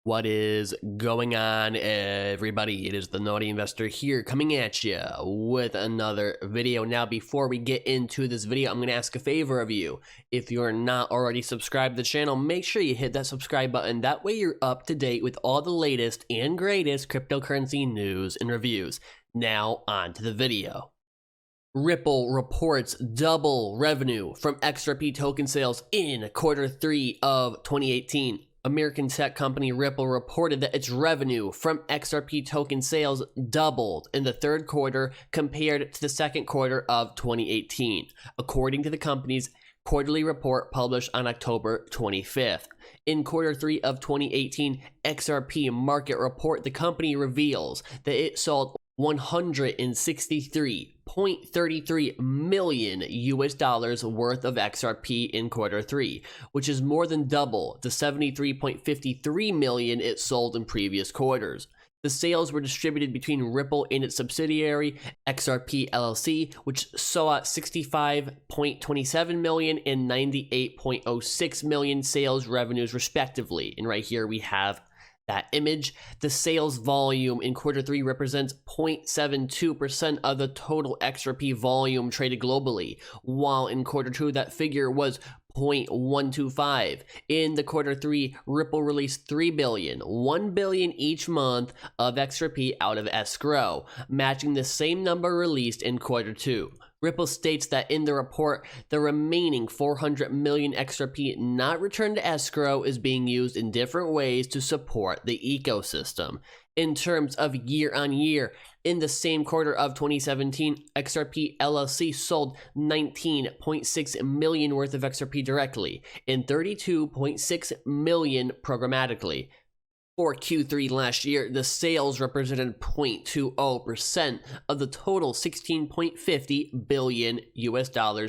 What is going on, everybody? It is the Naughty Investor here coming at you with another video. Now, before we get into this video, I'm going to ask a favor of you. If you're not already subscribed to the channel, make sure you hit that subscribe button. That way you're up to date with all the latest and greatest cryptocurrency news and reviews. Now, on to the video. Ripple reports double revenue from XRP token sales in Q3 of 2018. American tech company Ripple reported that its revenue from XRP token sales doubled in the third quarter compared to the second quarter of 2018, according to the company's quarterly report published on October 25th. In Q3 of 2018 XRP market report, the company reveals that it sold $163.33 million worth of XRP in Q3, which is more than double the $73.53 million it sold in previous quarters. The sales were distributed between Ripple and its subsidiary, XRP LLC, which saw $65.27 million and $98.06 million sales revenues respectively. And right here we have that image. The sales volume in Q3 represents 0.72% of the total XRP volume traded globally, while in Q2 that figure was 0.125. In the Q3, Ripple released $1 billion each month of XRP out of escrow, matching the same number released in Q2. Ripple states that in the report, the remaining 400 million XRP not returned to escrow is being used in different ways to support the ecosystem. In terms of year-on-year, in the same quarter of 2017, XRP LLC sold 19.6 million worth of XRP directly and 32.6 million programmatically. For Q3 last year, the sales represented 0.20% of the total $16.50 billion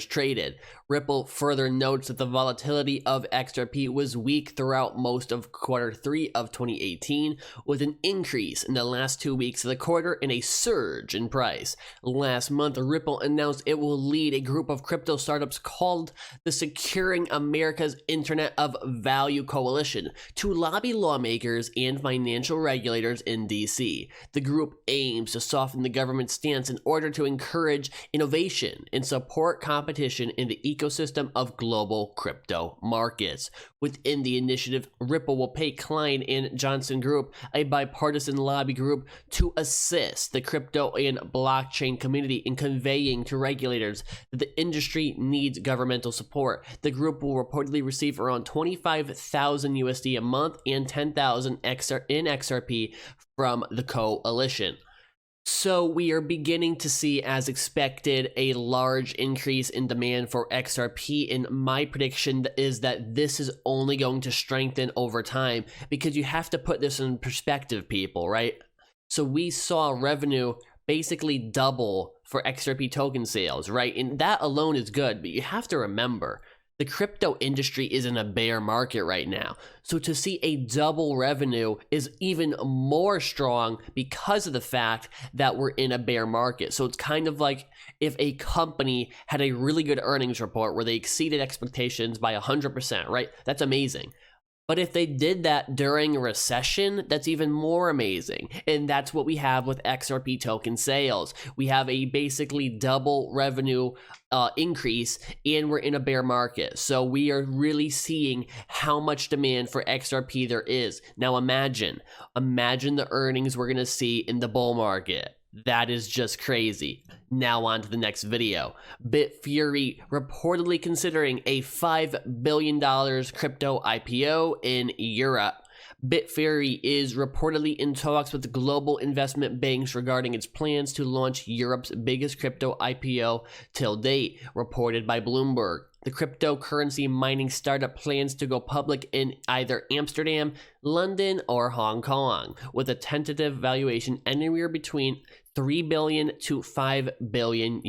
traded. Ripple further notes that the volatility of XRP was weak throughout most of Q3 of 2018, with an increase in the last 2 weeks of the quarter and a surge in price. Last month, Ripple announced it will lead a group of crypto startups called the Securing America's Internet of Value Coalition to lobby lawmakers and financial regulators in DC. The group aims to soften the government's stance in order to encourage innovation and support competition in the ecosystem of global crypto markets. Within the initiative, Ripple will pay Klein and Johnson Group, a bipartisan lobby group, to assist the crypto and blockchain community in conveying to regulators that the industry needs governmental support. The group will reportedly receive around 25,000 USD a month and 10,000 in XRP from the coalition. So we are beginning to see, as expected, a large increase in demand for XRP, and my prediction is that this is only going to strengthen over time, because you have to put this in perspective, people, right? So we saw revenue basically double for XRP token sales, right? And that alone is good, but you have to remember, the crypto industry is in a bear market right now. So to see a double revenue is even more strong because of the fact that we're in a bear market. So it's kind of like if a company had a really good earnings report where they exceeded expectations by 100%, right? That's amazing. But if they did that during a recession, that's even more amazing. And that's what we have with XRP token sales. We have a basically double revenue increase, and we're in a bear market. So we are really seeing how much demand for XRP there is. Now imagine the earnings we're going to see in the bull market. That is just crazy. Now on to the next video. Bitfury reportedly considering a $5 billion crypto IPO in Europe. Bitfury is reportedly in talks with global investment banks regarding its plans to launch Europe's biggest crypto IPO till date, reported by Bloomberg. The cryptocurrency mining startup plans to go public in either Amsterdam, London, or Hong Kong, with a tentative valuation anywhere between $3 billion to $5 billion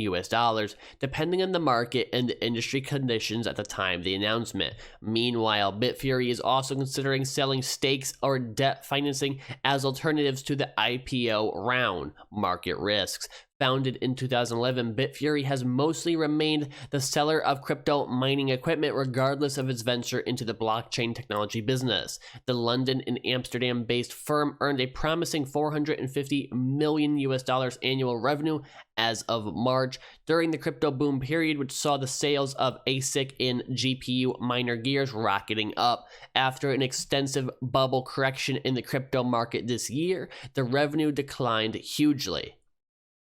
depending on the market and the industry conditions at the time of the announcement. Meanwhile, Bitfury is also considering selling stakes or debt financing as alternatives to the IPO round. Market risks. Founded in 2011, Bitfury has mostly remained the seller of crypto mining equipment regardless of its venture into the blockchain technology business. The London and Amsterdam-based firm earned a promising $450 million annual revenue as of March during the crypto boom period, which saw the sales of ASIC and GPU miner gears rocketing up. After an extensive bubble correction in the crypto market this year, the revenue declined hugely.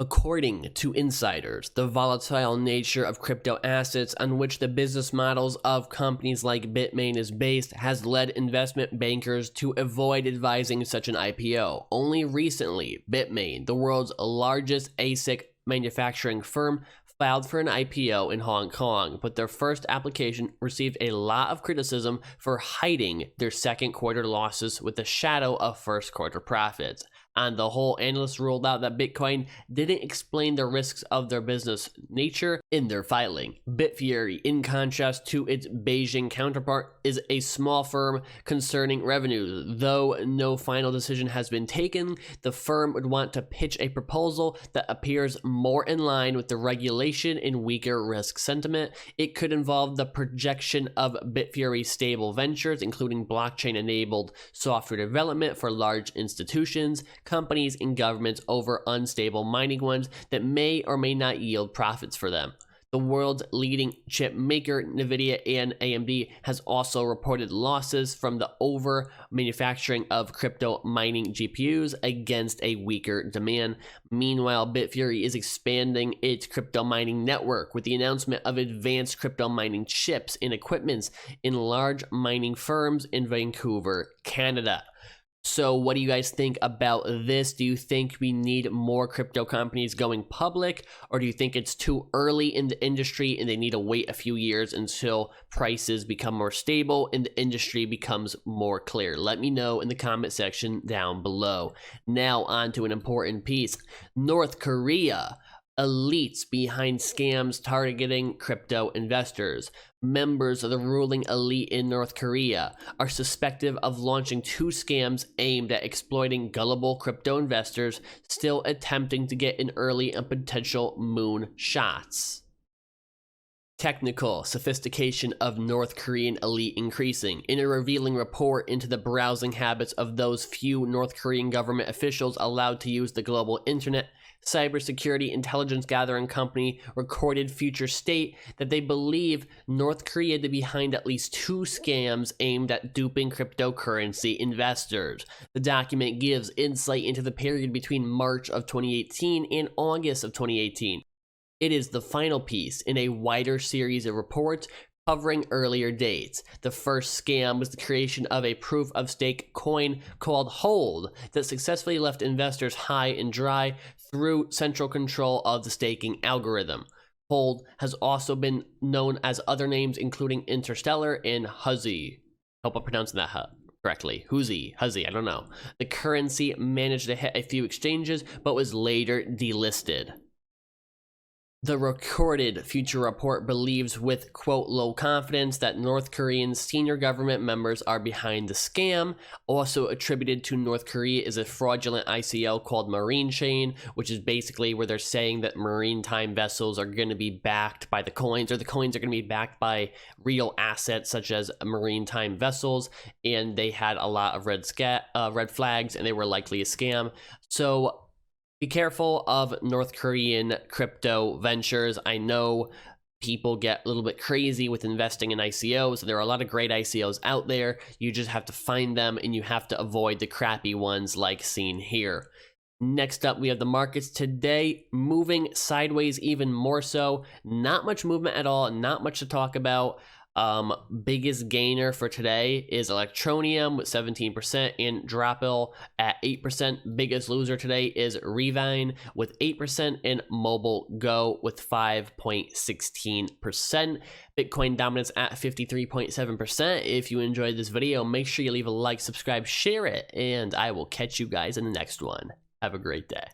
According to insiders, the volatile nature of crypto assets on which the business models of companies like Bitmain is based has led investment bankers to avoid advising such an IPO. Only recently, Bitmain, the world's largest ASIC manufacturing firm, filed for an IPO in Hong Kong, but their first application received a lot of criticism for hiding their second quarter losses with the shadow of first quarter profits. On the whole, analysts ruled out that Bitcoin didn't explain the risks of their business nature in their filing. Bitfury, in contrast to its Beijing counterpart, is a small firm concerning revenue. Though no final decision has been taken, the firm would want to pitch a proposal that appears more in line with the regulation and weaker risk sentiment. It could involve the projection of Bitfury's stable ventures, including blockchain-enabled software development for large institutions, companies, and governments over unstable mining ones that may or may not yield profits for them. The world's leading chip maker, NVIDIA and AMD, has also reported losses from the over-manufacturing of crypto mining GPUs against a weaker demand. Meanwhile, Bitfury is expanding its crypto mining network with the announcement of advanced crypto mining chips and equipments in large mining firms in Vancouver, Canada. So what do you guys think about this? Do you think we need more crypto companies going public, or do you think it's too early in the industry and they need to wait a few years until prices become more stable and the industry becomes more clear? Let me know in the comment section down below. Now on to an important piece. North Korea. Elites behind scams targeting crypto investors. Members of the ruling elite in North Korea are suspected of launching 2 scams aimed at exploiting gullible crypto investors still attempting to get in early and potential moon shots. Technical sophistication of North Korean elite increasing. In a revealing report into the browsing habits of those few North Korean government officials allowed to use the global internet, cybersecurity intelligence gathering company recorded future state that they believe North Korea to be behind at least 2 scams aimed at duping cryptocurrency investors. The document gives insight into the period between March of 2018 and August of 2018. It is the final piece in a wider series of reports covering earlier dates. The first scam was the creation of a proof-of-stake coin called Hold that successfully left investors high and dry through central control of the staking algorithm. Hold has also been known as other names including Interstellar and Huzzy. Hope I'm pronouncing that correctly. Huzzy, I don't know. The currency managed to hit a few exchanges but was later delisted. The recorded future report believes with, quote, low confidence that North Korean senior government members are behind the scam. Also attributed to North Korea is a fraudulent ICO called Marine Chain, which is basically where they're saying that maritime vessels are going to be backed by the coins, or the coins are going to be backed by real assets such as maritime vessels, and they had a lot of red flags, and they were likely a scam. So be careful of North Korean crypto ventures. I know people get a little bit crazy with investing in ICOs. There are a lot of great ICOs out there. You just have to find them, and you have to avoid the crappy ones like seen here. Next up, we have the markets today moving sideways even more so. Not much movement at all, not much to talk about. Biggest gainer for today is Electronium with 17% and Dropple at 8%. Biggest loser today is Revine with 8% and Mobile Go with 5.16%. Bitcoin dominance at 53.7%. If you enjoyed this video, make sure you leave a like, subscribe, share it, and I will catch you guys in the next one. Have a great day.